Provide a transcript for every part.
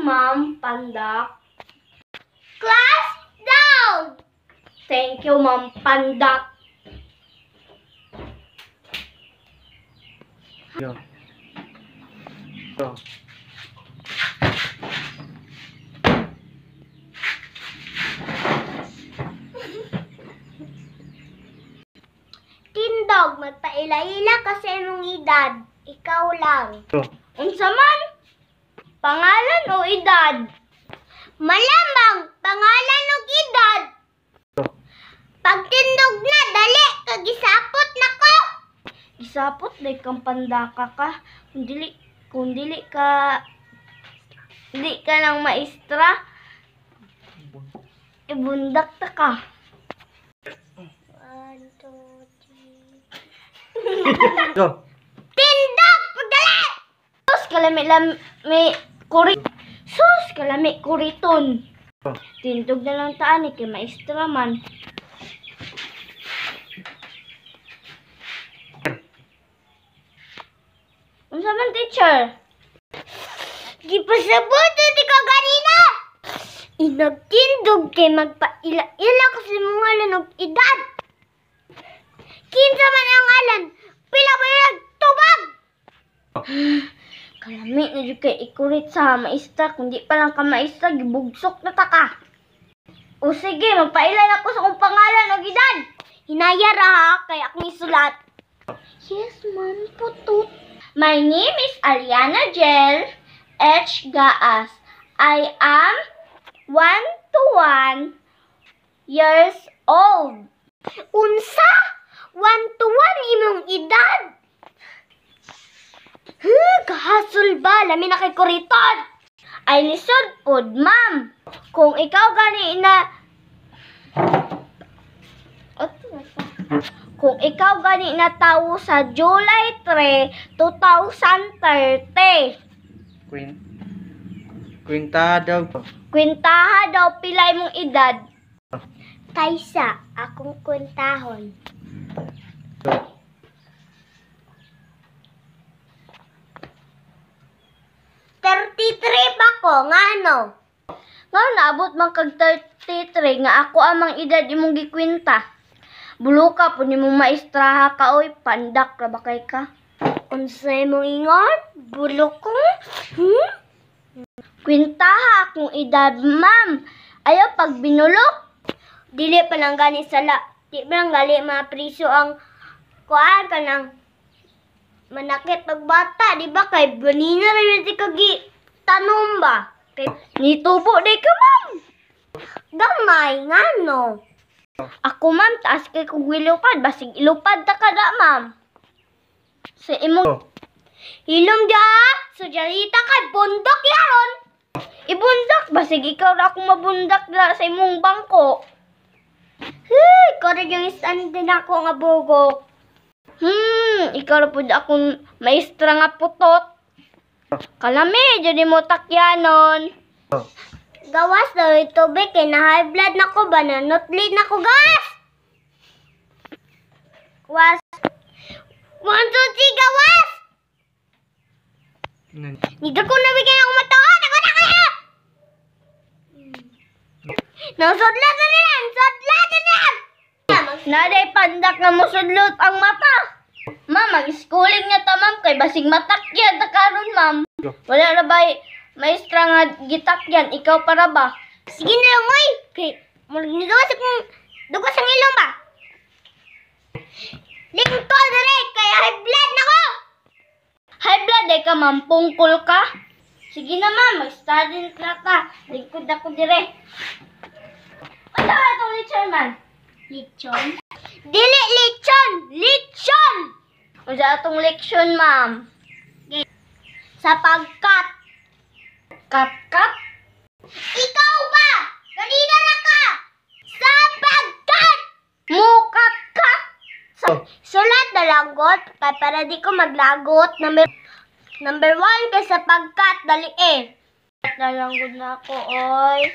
Ma'am Pandak. Class down! Thank you, Ma'am Pandak. Yo. Yo. Tindog, magpaila-ila kasi mong edad. Ikaw lang. Yo. Unsa man? Pangalan o edad? Malamang, pangalan o edad. Yo. Pag tindog na, dali, kagisapot na ko. Isapot day kang pandaka ka. Kung dili ka lang maestra, ibundak ta ka. 1, 2, 3. Yo. Tindog, pagdali! Sus, kalami kuriton. Yo. Tindog na lang taan kay maestra man. Unsa man, teacher? Gipasabot di ka ganina. Inagtindog kay magpaila-ila kasi mga lanog edad. Kinsa man ang alan, pila ba yung tubag? Kalami na jud kay ikurit sa maestra. Kung di pa lang ka maestra, gibugsok na ta ka. O sige, magpailan ako sa kong pangalan o edad. Hinaya ra ha, kay akong isulat. Yes, ma'am, putut. My name is Aliana Jel H. Gaas. I am 1 to 1 years old. Unsa? 1 to 1 imong edad? Kahasol ba? Lami na kay kuriton. Ay lisod pod, ma'am. Kung ikaw gani na tawo sa July 3, 2030. Kwinta daw. Kwintaha daw pila imong edad. Kaysa akong kwentahon. Yo. 33 pa ko, ngano? Nga naabot man kag 33 nga ako amang edad imong gikwinta. Bulo ka po nimong maestraha ka oy, pandak ra ba kay ka? Unsay mo ingon? Bulo ko? Kwintaha akong edad, ma'am. Ayaw pag binulok. Dili pa lang gani sala. Di pa lang gali mapriso ang kuan ka ng manakit pagbata, di ba? Kay banina rin di kagi tanom ba? Kay Nitubo day ka, ma'am. gamay, ngano? Ako, ma'am, taas kay kong ilupad. Basig ilupad ta ka da, ma'am. Sa imong Yo. Hilom dia, sujarita kay bundok yaron. ibundak. Basig ikaw ra akong mabundak da sa imong bangko. Kore yung stand din ako nga bugok. Ikaw ra pud akong maestra nga putot. Kalami, jadi mo takyanon. Yo. Gawas daw yung tubig, kay na high blood na ko ba? Nanotlead na ko, gawas! Was. 1, 2, 3, gawas! Nida ko nabigyan ako matuod, ako na kaya! Nasudlat na niyan! Sudlat na niyan! Naday pandak na musudlot ang mata. Ma'am, mag-schooling niya ta, ma'am. Kay basig matakyan ta karon, ma'am. Yo. Wala na ba maestra nga gitakyan? Ikaw para ba? Sige na lang, oy! Kay, magnigawas akong dugos ang ilong ba? Lingkol na rin, kaya high blood na ko! High blood ka, ma'am. Pungkol ka. Sige na, ma'am. Mag-study na ta. Lingkod ako dire. Ano ba itong lecture, man? Lechon? Dili lechon! Lechon! Ano sa itong leksyon, ma'am? Sapagkat Kat-kat? ikaw ba? Kanina na ka! Sapagkat! Mukat-kat? Sulat na lagot, kay para di ko maglagot. Number 1 kay sapagkat, dali eh. Nalanggod na ako, oy.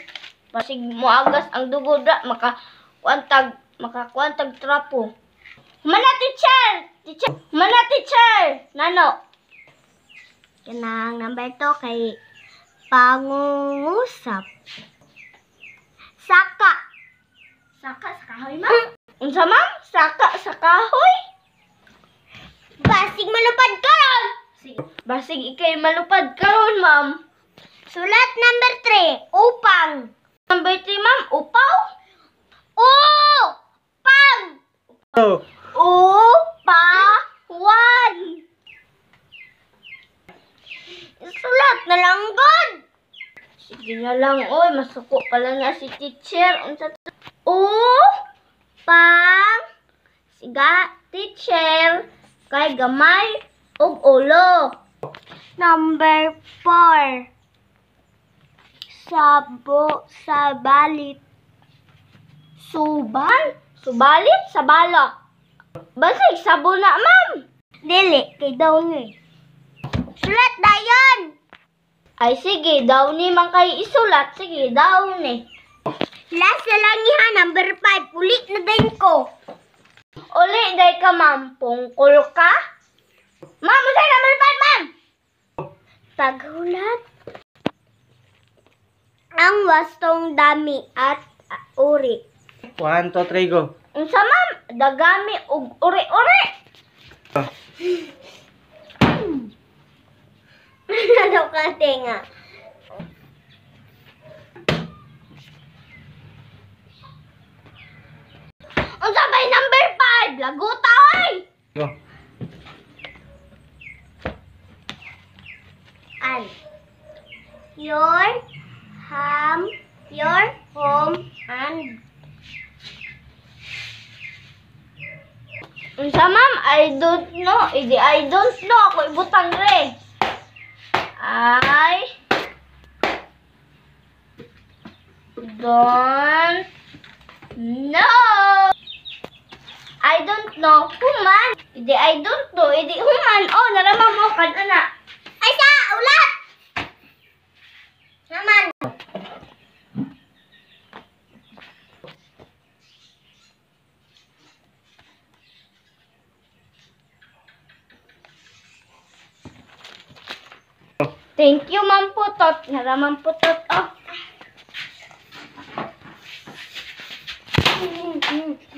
Basig mo agas ang dugo da. Makakuantag trapo. Mana, teacher! Mana, teacher! Nano? Kanang number 2 kay Pangungusap. Saka. Saka sa kahoy, ma'am. Unsa, ma'am? Saka sa kahoy? Basig malupad karon. Sige. Basig ikay malupad karon, ma'am. Sulat number 3. Upang. Number 3, ma'am. Upaw? Upang. Go. Upawan. Sulat na lang god. Sige na lang, oy. Masuko pala na si teacher. Unsa to? Upang. Siga, teacher. Kay gamay ug ulo. Number 4. Sabalit. Subal? Subalit sa balak. Basig sabo na, ma'am. Dili, kay daw ni. Sulat dayon. Ay, sige. Daw ni man kay isulat. Sige, daw ni. Last na lang iha, number 5. Ulit na din ko. Uli, day ka, ma'am. Pungkol ka? Ma'am, usay number 5, ma'am. Paghulat. Ang wastong dami at uri. 1, 2, 3, go. Unsa, ma'am? Dagami ug uri-uri. Ano ka, tinga? Unsa ba'y number 5? Laguta, oy. Go. An. Your home and Unsa, ma'am? I don't know. Idi, I don't know. Ako ibutang re. I don't know. I don't know. Human. Idi, I don't know. Idi, human. Oh, naramam mo ka na. ay sa ulat. Naman. Thank you, Ma'am Putot. Naramam Putot. Oh.